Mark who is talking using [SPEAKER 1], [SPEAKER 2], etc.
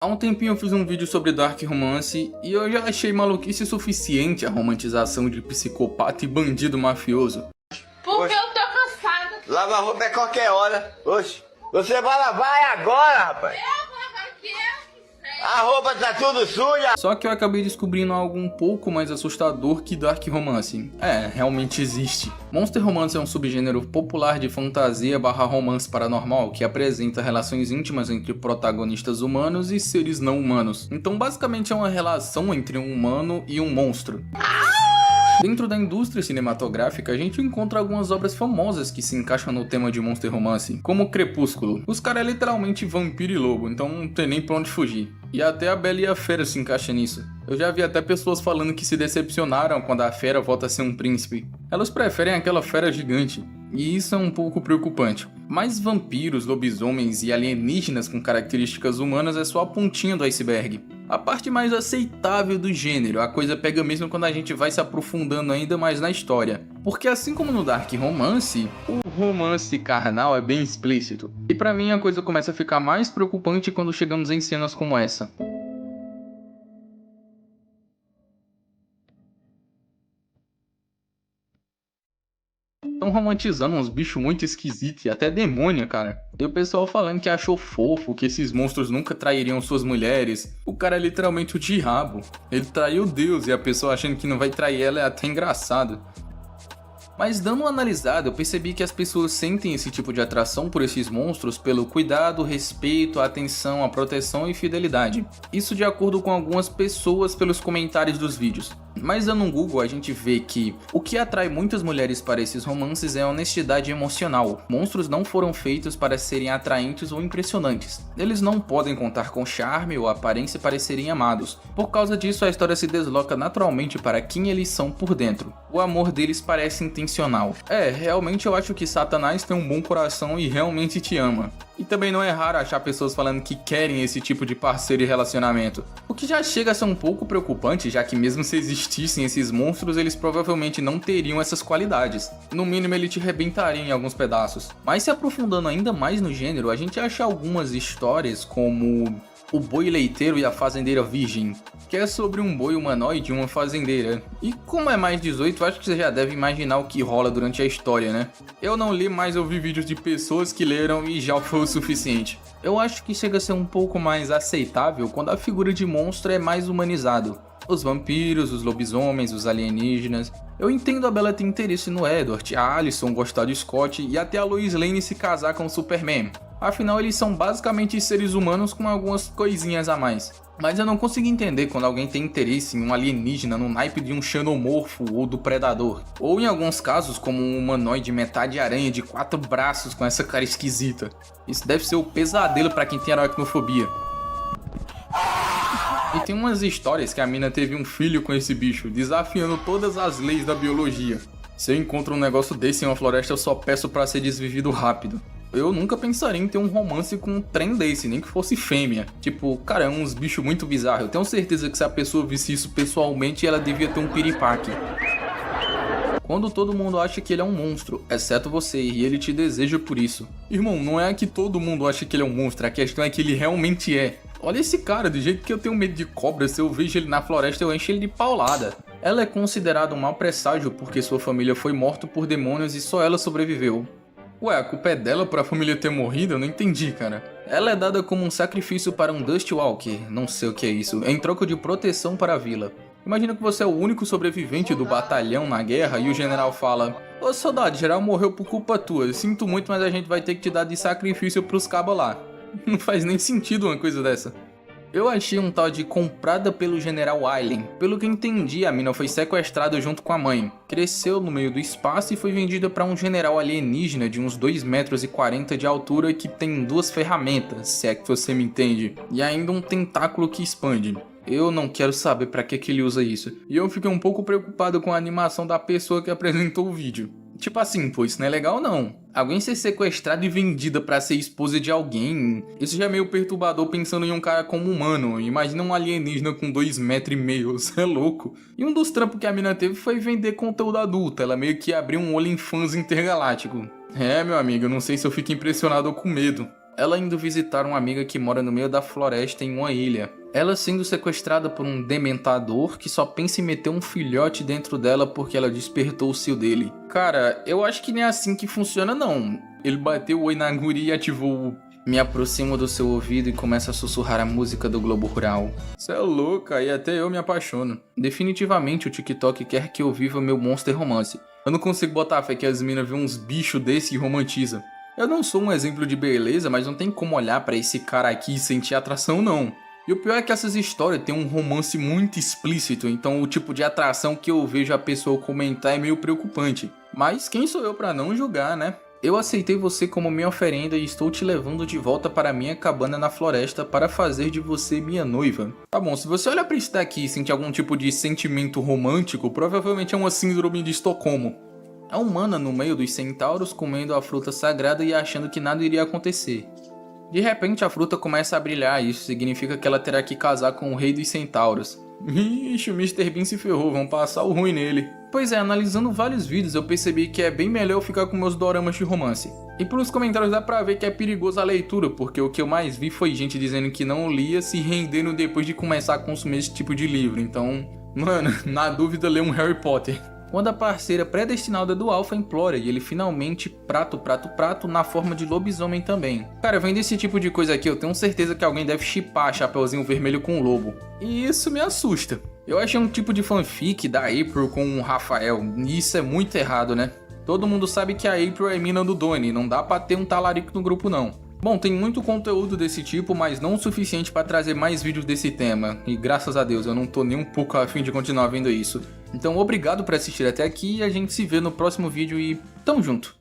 [SPEAKER 1] Há um tempinho eu fiz um vídeo sobre Dark Romance e eu já achei maluquice suficiente a romantização de psicopata e bandido mafioso.
[SPEAKER 2] Porque eu tô cansada.
[SPEAKER 3] Lava a roupa é qualquer hora. Oxe, você vai lavar agora, rapaz.
[SPEAKER 2] Eu vou aqui, eu quiser.
[SPEAKER 3] A roupa tá tudo suja.
[SPEAKER 1] Só que eu acabei descobrindo algo um pouco mais assustador que Dark Romance. Realmente existe. Monster Romance é um subgênero popular de fantasia barra romance paranormal que apresenta relações íntimas entre protagonistas humanos e seres não humanos. Então basicamente é uma relação entre um humano e um monstro. Dentro da indústria cinematográfica, a gente encontra algumas obras famosas que se encaixam no tema de Monster Romance, como Crepúsculo. Os caras é literalmente vampiro e lobo, então não tem nem pra onde fugir. E até a Bela e a Fera se encaixam nisso. Eu já vi até pessoas falando que se decepcionaram quando a fera volta a ser um príncipe. Elas preferem aquela fera gigante. E isso é um pouco preocupante. Mas vampiros, lobisomens e alienígenas com características humanas é só a pontinha do iceberg. A parte mais aceitável do gênero, a coisa pega mesmo quando a gente vai se aprofundando ainda mais na história. Porque assim como no Dark Romance, o romance carnal é bem explícito. E pra mim a coisa começa a ficar mais preocupante quando chegamos em cenas como essa. Estão romantizando uns bichos muito esquisitos e até demônio, cara. E o pessoal falando que achou fofo, que esses monstros nunca trairiam suas mulheres. O cara é literalmente o diabo. Ele traiu Deus e a pessoa achando que não vai trair ela é até engraçado. Mas dando uma analisada, eu percebi que as pessoas sentem esse tipo de atração por esses monstros pelo cuidado, respeito, atenção, a proteção e fidelidade. Isso de acordo com algumas pessoas pelos comentários dos vídeos. Mas dando um Google a gente vê que o que atrai muitas mulheres para esses romances é a honestidade emocional. Monstros não foram feitos para serem atraentes ou impressionantes. Eles não podem contar com charme ou aparência para serem amados. Por causa disso a história se desloca naturalmente para quem eles são por dentro. O amor deles parece intencional. Realmente eu acho que Satanás tem um bom coração e realmente te ama. E também não é raro achar pessoas falando que querem esse tipo de parceiro e relacionamento. O que já chega a ser um pouco preocupante, já que mesmo se existissem esses monstros, eles provavelmente não teriam essas qualidades. No mínimo ele te rebentaria em alguns pedaços. Mas se aprofundando ainda mais no gênero, a gente acha algumas histórias como O Boi Leiteiro e a Fazendeira Virgem, que é sobre um boi humanoide e uma fazendeira. E como é mais 18, acho que você já deve imaginar o que rola durante a história, né? Eu não li, mas eu vi vídeos de pessoas que leram e já foi o suficiente. Eu acho que chega a ser um pouco mais aceitável quando a figura de monstro é mais humanizado. Os vampiros, os lobisomens, os alienígenas. Eu entendo a Bella ter interesse no Edward, a Alicent gostar do Scott e até a Lois Lane se casar com o Superman. Afinal, eles são basicamente seres humanos com algumas coisinhas a mais. Mas eu não consigo entender quando alguém tem interesse em um alienígena no naipe de um xenomorfo ou do Predador. Ou em alguns casos, como um humanoide metade aranha de 4 braços com essa cara esquisita. Isso deve ser o pesadelo pra quem tem aracnofobia. E tem umas histórias que a mina teve um filho com esse bicho, desafiando todas as leis da biologia. Se eu encontro um negócio desse em uma floresta, eu só peço pra ser desvivido rápido. Eu nunca pensaria em ter um romance com um trem desse, nem que fosse fêmea. Tipo, cara, é uns bichos muito bizarros. Eu tenho certeza que se a pessoa visse isso pessoalmente, ela devia ter um piripaque. Quando todo mundo acha que ele é um monstro, exceto você, e ele te deseja por isso. Irmão, não é que todo mundo acha que ele é um monstro, a questão é que ele realmente é. Olha esse cara, do jeito que eu tenho medo de cobra, se eu vejo ele na floresta eu encho ele de paulada. Ela é considerada um mau presságio porque sua família foi morta por demônios e só ela sobreviveu. Ué, a culpa é dela por a família ter morrido? Eu não entendi, cara. Ela é dada como um sacrifício para um Dustwalker, não sei o que é isso, em troca de proteção para a vila. Imagina que você é o único sobrevivente do batalhão na guerra e o general fala: "Ô soldado, geral morreu por culpa tua, sinto muito, mas a gente vai ter que te dar de sacrifício pros cabos lá." Não faz nem sentido uma coisa dessa. Eu achei um tal de Comprada pelo General Aileen. Pelo que entendi, a mina foi sequestrada junto com a mãe. Cresceu no meio do espaço e foi vendida para um general alienígena de uns 2,40 metros de altura que tem 2 ferramentas, se é que você me entende, e ainda um tentáculo que expande. Eu não quero saber pra que ele usa isso. E eu fiquei um pouco preocupado com a animação da pessoa que apresentou o vídeo. Tipo assim, pô, isso não é legal não. Alguém ser sequestrado e vendida pra ser esposa de alguém, isso já é meio perturbador pensando em um cara como humano. Imagina um alienígena com 2,5 metros, isso é louco. E um dos trampos que a mina teve foi vender conteúdo adulto, ela meio que abriu um OnlyFans intergaláctico. Meu amigo, eu não sei se eu fico impressionado ou com medo. ela indo visitar uma amiga que mora no meio da floresta em uma ilha. Ela sendo sequestrada por um dementador que só pensa em meter um filhote dentro dela porque ela despertou o cio dele. Cara, eu acho que nem é assim que funciona não. Ele bateu o oi na guria e ativou o... Me aproximo do seu ouvido e começo a sussurrar a música do Globo Rural. Cê é louca, e até eu me apaixono. Definitivamente o TikTok quer que eu viva meu monster romance. Eu não consigo botar fé que as minas vê uns bichos desse e romantiza. Eu não sou um exemplo de beleza, mas não tem como olhar pra esse cara aqui e sentir atração não. E o pior é que essas histórias têm um romance muito explícito, então o tipo de atração que eu vejo a pessoa comentar é meio preocupante. Mas quem sou eu pra não julgar, né? Eu aceitei você como minha oferenda e estou te levando de volta para minha cabana na floresta para fazer de você minha noiva. Tá bom, se você olhar pra isso daqui e sentir algum tipo de sentimento romântico, provavelmente é uma síndrome de Estocolmo. É humana no meio dos centauros comendo a fruta sagrada e achando que nada iria acontecer. De repente a fruta começa a brilhar e isso significa que ela terá que casar com o rei dos centauros. Ixi, o Mr. Bean se ferrou, vão passar o ruim nele. Pois é, analisando vários vídeos eu percebi que é bem melhor eu ficar com meus doramas de romance. E pelos comentários dá pra ver que é perigoso a leitura, porque o que eu mais vi foi gente dizendo que não lia se rendendo depois de começar a consumir esse tipo de livro, então... Mano, na dúvida lê um Harry Potter. Quando a parceira predestinada do Alpha implora e ele finalmente prato na forma de lobisomem também. Cara, vendo esse tipo de coisa aqui eu tenho certeza que alguém deve shippar Chapeuzinho Vermelho com o lobo. E isso me assusta. Eu achei um tipo de fanfic da April com o Rafael, e isso é muito errado, né? Todo mundo sabe que a April é mina do Donnie, não dá pra ter um talarico no grupo não. Bom, tem muito conteúdo desse tipo, mas não o suficiente pra trazer mais vídeos desse tema. E graças a Deus, eu não tô nem um pouco afim de continuar vendo isso. Então obrigado por assistir até aqui e a gente se vê no próximo vídeo e tamo junto!